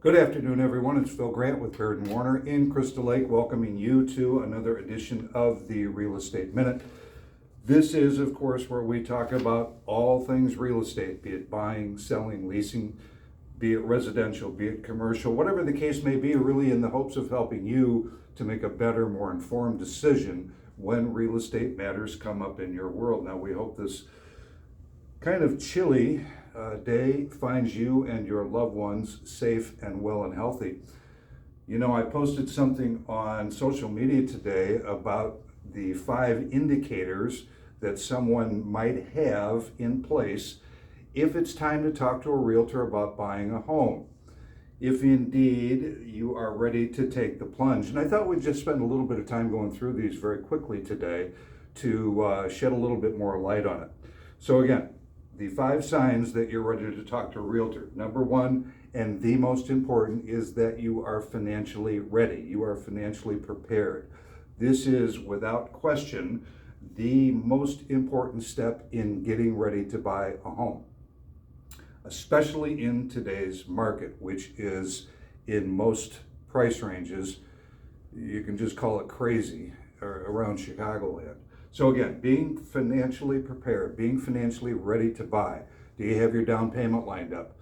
Good afternoon, everyone. It's Phil Grant with Baird and Warner in Crystal Lake, welcoming you to another edition of the Real Estate Minute. This is, of course, where we talk about all things real estate, be it buying, selling, leasing, be it residential, be it commercial, whatever the case may be, really in the hopes of helping you to make a better, more informed decision when real estate matters come up in your world. Now, we hope this kind of chilly day finds you and your loved ones safe and well and healthy. You know, I posted something on social media today about the 5 indicators that someone might have in place if it's time to talk to a realtor about buying a home. If indeed you are ready to take the plunge. And I thought we'd just spend a little bit of time going through these very quickly today to shed a little bit more light on it. So again, the 5 signs that you're ready to talk to a realtor. Number 1, and the most important, is that you are financially ready. You are financially prepared. This is, without question, the most important step in getting ready to buy a home, especially in today's market, which is, in most price ranges, you can just call it crazy around Chicagoland. So again, being financially prepared, being financially ready to buy. Do you have your down payment lined up?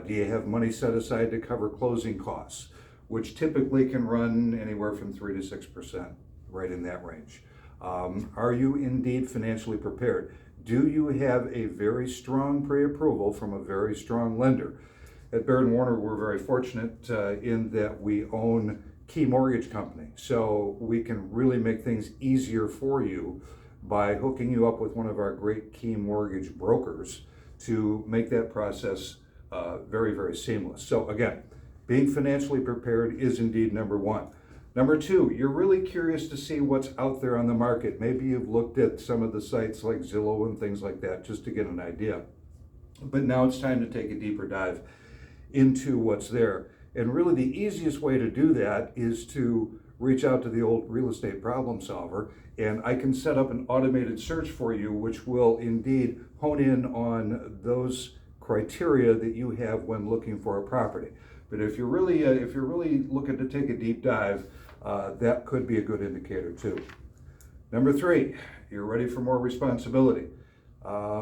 Do you have money set aside to cover closing costs, which typically can run anywhere from 3 to 6%, right in that range? Are you indeed financially prepared? Do you have a very strong pre-approval from a very strong lender? At Baird and Warner, we're very fortunate in that we own Key Mortgage Company, so we can really make things easier for you by hooking you up with one of our great Key Mortgage brokers to make that process very, very seamless. So again, being financially prepared is indeed number 1. Number 2, you're really curious to see what's out there on the market. Maybe you've looked at some of the sites like Zillow and things like that just to get an idea. But now it's time to take a deeper dive into what's there. And really the easiest way to do that is to reach out to the old real estate problem solver, and I can set up an automated search for you, which will indeed hone in on those criteria that you have when looking for a property. But if you're really looking to take a deep dive, that could be a good indicator too. Number 3, you're ready for more responsibility.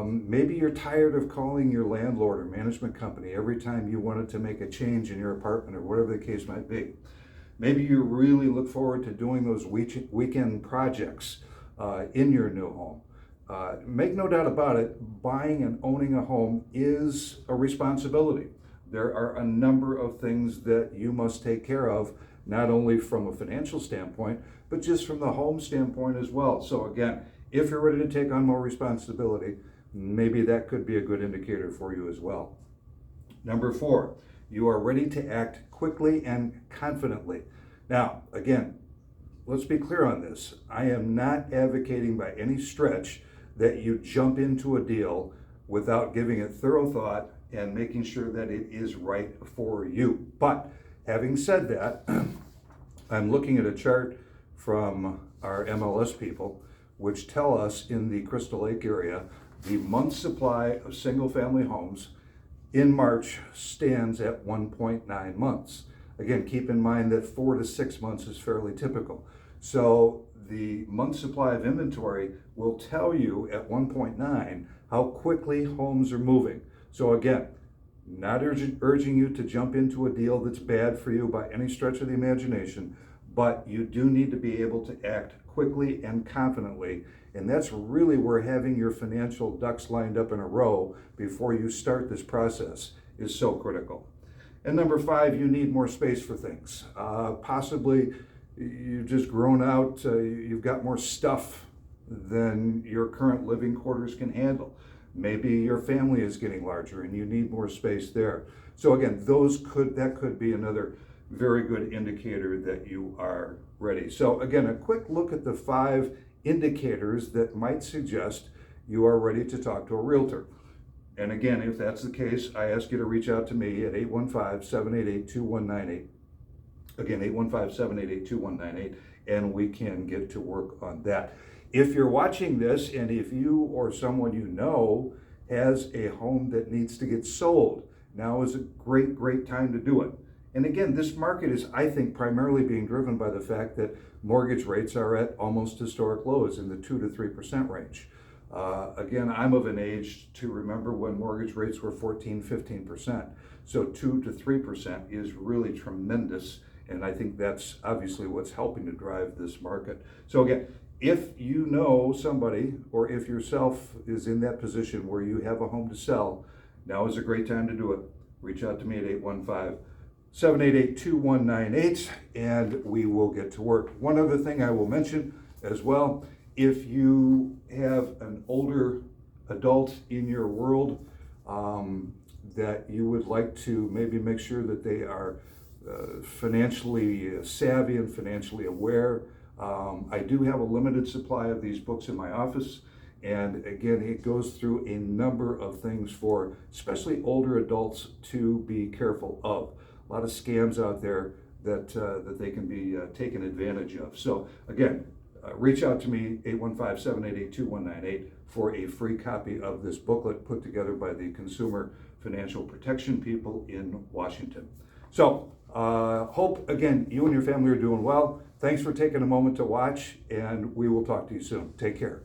Maybe you're tired of calling your landlord or management company every time you wanted to make a change in your apartment or whatever the case might be. Maybe you really look forward to doing those weekend projects in your new home. Make no doubt about it, buying and owning a home is a responsibility. There are a number of things that you must take care of, not only from a financial standpoint, but just from the home standpoint as well. So again, if you're ready to take on more responsibility, maybe that could be a good indicator for you as well. Number 4, you are ready to act quickly and confidently. Now, again, let's be clear on this. I am not advocating by any stretch that you jump into a deal without giving it thorough thought and making sure that it is right for you. But having said that, I'm looking at a chart from our MLS people, which tell us in the Crystal Lake area, the month supply of single-family homes in March stands at 1.9 months. Again, keep in mind that 4 to 6 months is fairly typical. So the month supply of inventory will tell you at 1.9 how quickly homes are moving. So again, not urging you to jump into a deal that's bad for you by any stretch of the imagination, but you do need to be able to act quickly and confidently, and that's really where having your financial ducks lined up in a row before you start this process is so critical. And number 5, you need more space for things. Possibly you've just grown out, you've got more stuff than your current living quarters can handle. Maybe your family is getting larger and you need more space there. So again, that could be another very good indicator that you are ready. So again, a quick look at the 5 indicators that might suggest you are ready to talk to a realtor. And again, if that's the case, I ask you to reach out to me at 815-788-2198. Again, 815-788-2198, and we can get to work on that. If you're watching this and if you or someone you know has a home that needs to get sold, now is a great time to do it. And again, this market is, I think, primarily being driven by the fact that mortgage rates are at almost historic lows in the 2 to 3% range. Again, I'm of an age to remember when mortgage rates were 14, 15%. So 2 to 3% is really tremendous. And I think that's obviously what's helping to drive this market. So again, if you know somebody, or if yourself is in that position where you have a home to sell, now is a great time to do it. Reach out to me at 815-788-2198, and we will get to work. One other thing I will mention as well, if you have an older adult in your world that you would like to maybe make sure that they are financially savvy and financially aware, I do have a limited supply of these books in my office. And again, it goes through a number of things for especially older adults to be careful of. A lot of scams out there that they can be taken advantage of. So again, reach out to me, 815-788-2198, for a free copy of this booklet put together by the Consumer Financial Protection people in Washington. So hope, again, you and your family are doing well. Thanks for taking a moment to watch, and we will talk to you soon. Take care.